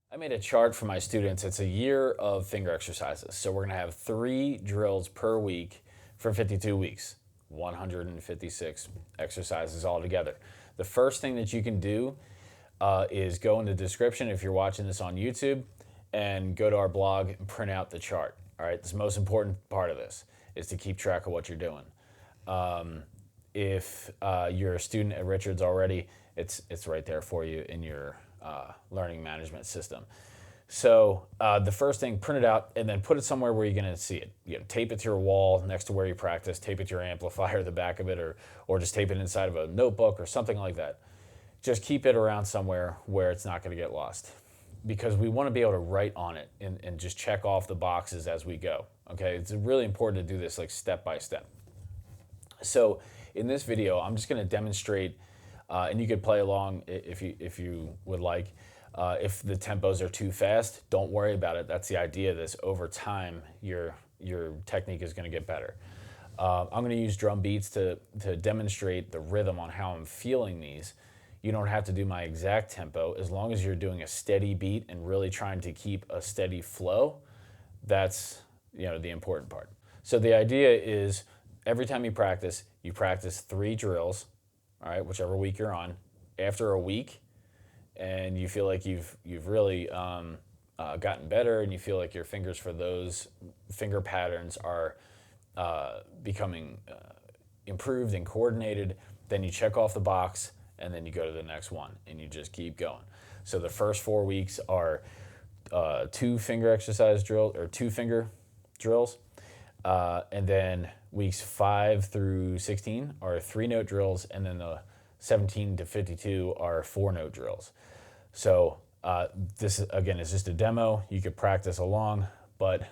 I made a chart for my students. It's a year of finger exercises. So we're gonna have 3 drills per week for 52 weeks, 156 exercises altogether. The first thing that you can do is go in the description if you're watching this on YouTube and go to our blog and print out the chart. All right, the most important part of this is to keep track of what you're doing. If you're a student at Richards already, it's right there for you in your learning management system. So the first thing, print it out and then put it somewhere where you're going to see it. You know, tape it to your wall next to where you practice. Tape it to your amplifier, the back of it, or just tape it inside of a notebook or something like that. Just keep it around somewhere where it's not going to get lost, because we want to be able to write on it and just check off the boxes as we go. Okay, it's really important to do this like step by step. So in this video, I'm just going to demonstrate, and you could play along if you would like. If the tempos are too fast, don't worry about it. That's the idea of this. Over time, your technique is going to get better. I'm going to use drum beats to demonstrate the rhythm on how I'm feeling these. You don't have to do my exact tempo. As long as you're doing a steady beat and really trying to keep a steady flow, that's the important part. So the idea is every time you practice 3 drills, all right, whichever week you're on. After a week, and you feel like you've really gotten better, and you feel like your fingers for those finger patterns are becoming improved and coordinated, then you check off the box, and then you go to the next one, and you just keep going. So the first 4 weeks are 2 finger exercise drills, or 2 finger drills, and then weeks 5 through 16 are 3-note drills, and then the 17 to 52 are 4-note drills. So this, again, is just a demo. You could practice along, but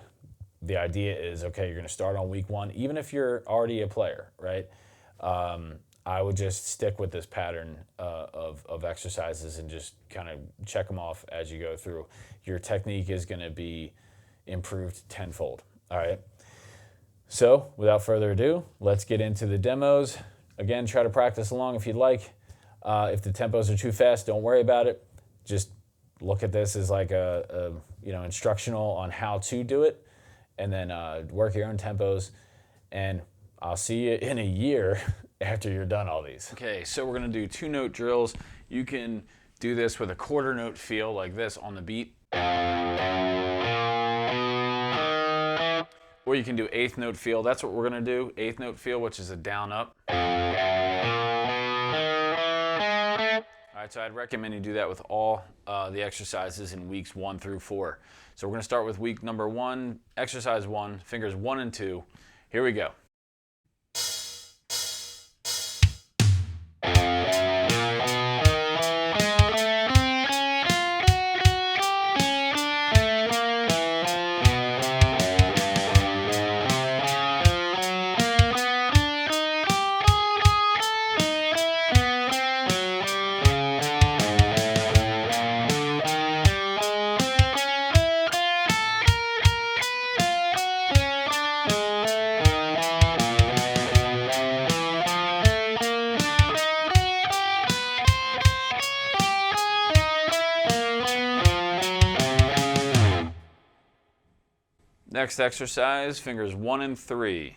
the idea is, okay, you're going to start on week 1, even if you're already a player, right? I would just stick with this pattern of exercises and just kind of check them off as you go through. Your technique is going to be improved tenfold, all right? So without further ado, let's get into the demos. Again, try to practice along if you'd like. If the tempos are too fast, don't worry about it. Just look at this as like a instructional on how to do it, and then work your own tempos. And I'll see you in a year after you're done all these. Okay, so we're gonna do 2-note drills. You can do this with a quarter note feel like this on the beat. Or you can do 8th note feel. That's what we're gonna do, 8th note feel, which is a down up. All right, so I'd recommend you do that with all the exercises in weeks 1 through 4. So we're gonna start with week number 1, exercise 1, fingers 1 and 2. Here we go. Next exercise, fingers 1 and 3.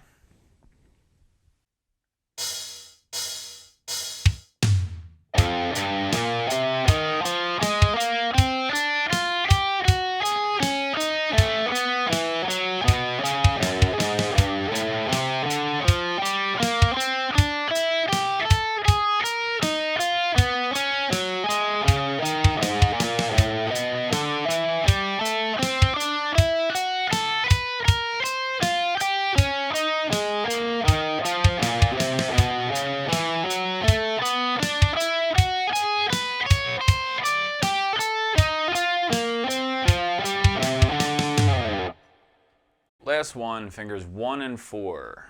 Last one, fingers 1 and 4.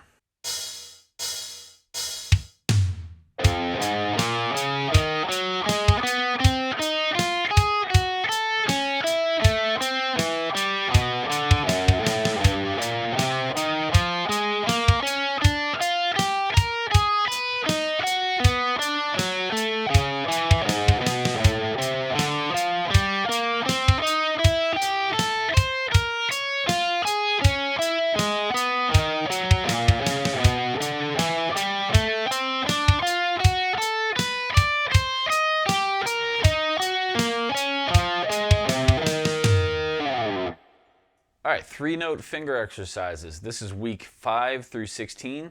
All right, 3-note finger exercises. This is week 5 through 16,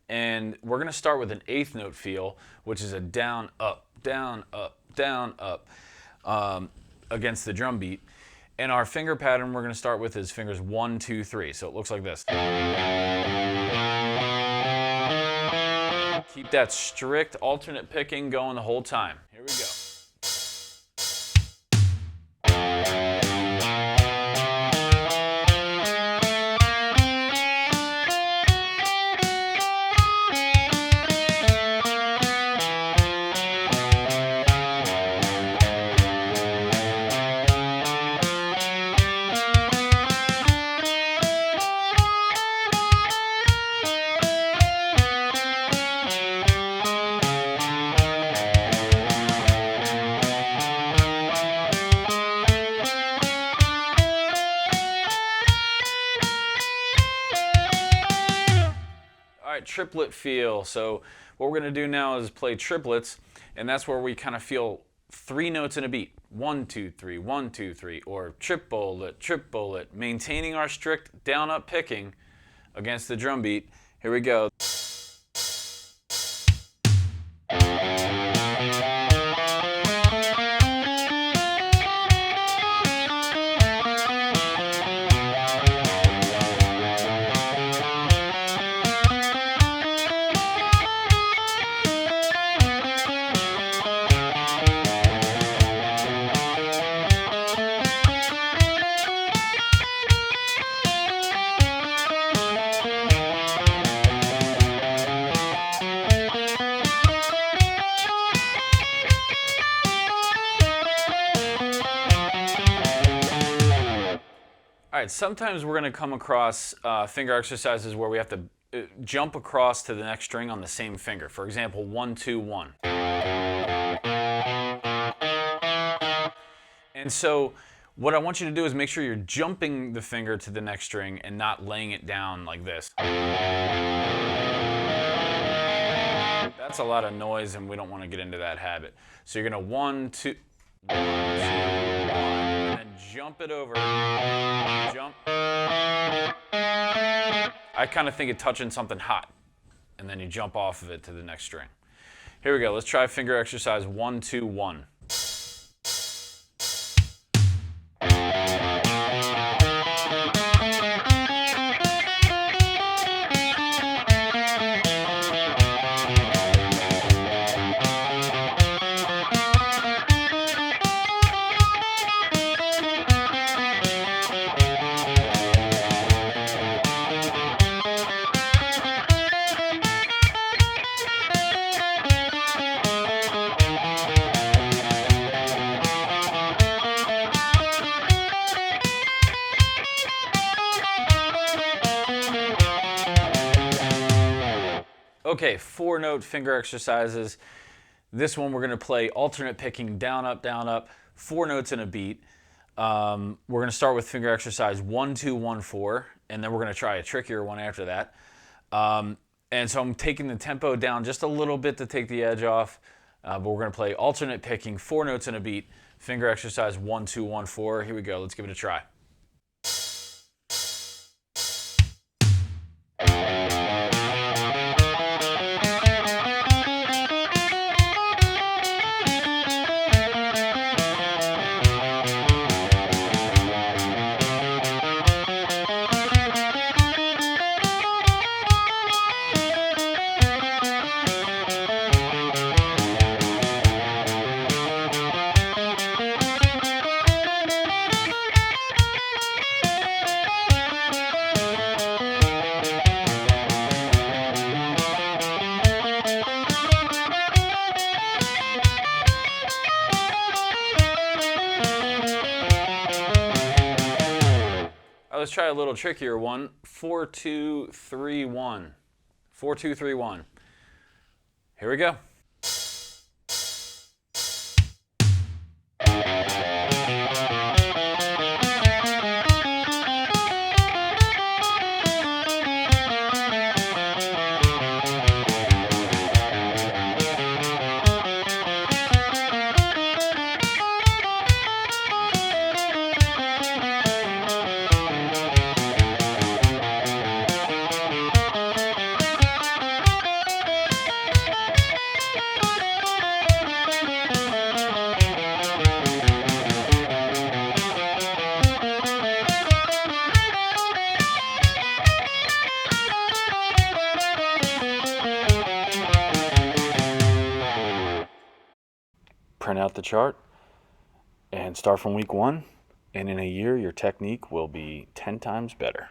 and we're gonna start with an 8th note feel, which is a down, up, down, up, down, up, against the drum beat. And our finger pattern we're gonna start with is fingers 1, 2, 3. So it looks like this. Keep that strict alternate picking going the whole time. Here we go. Triplet feel. So what we're going to do now is play triplets, and that's where we kind of feel 3 notes in a beat. 1, 2, 3, 1, 2, 3, or triplet, maintaining our strict down up picking against the drum beat. Here we go. All right, sometimes we're going to come across finger exercises where we have to jump across to the next string on the same finger. For example, 1, 2, 1. And so what I want you to do is make sure you're jumping the finger to the next string and not laying it down like this. That's a lot of noise, and we don't want to get into that habit. So you're going to 1, 2, 1, 2, 1, and then jump it over. Jump. I kind of think of touching something hot, and then you jump off of it to the next string. Here we go. Let's try finger exercise 1, 2, 1. Okay, 4-note finger exercises. This one we're going to play alternate picking down, up, 4 notes in a beat. We're going to start with finger exercise 1, 2, 1, 4, and then we're going to try a trickier one after that. And so I'm taking the tempo down just a little bit to take the edge off, but we're going to play alternate picking 4 notes in a beat, finger exercise 1, 2, 1, 4. Here we go. Let's give it a try. Let's try a little trickier one. 4, 2, 3, 1. 4, 2, 3, 1. Here we go. print out the chart, and start from week 1. And in a year, your technique will be 10 times better.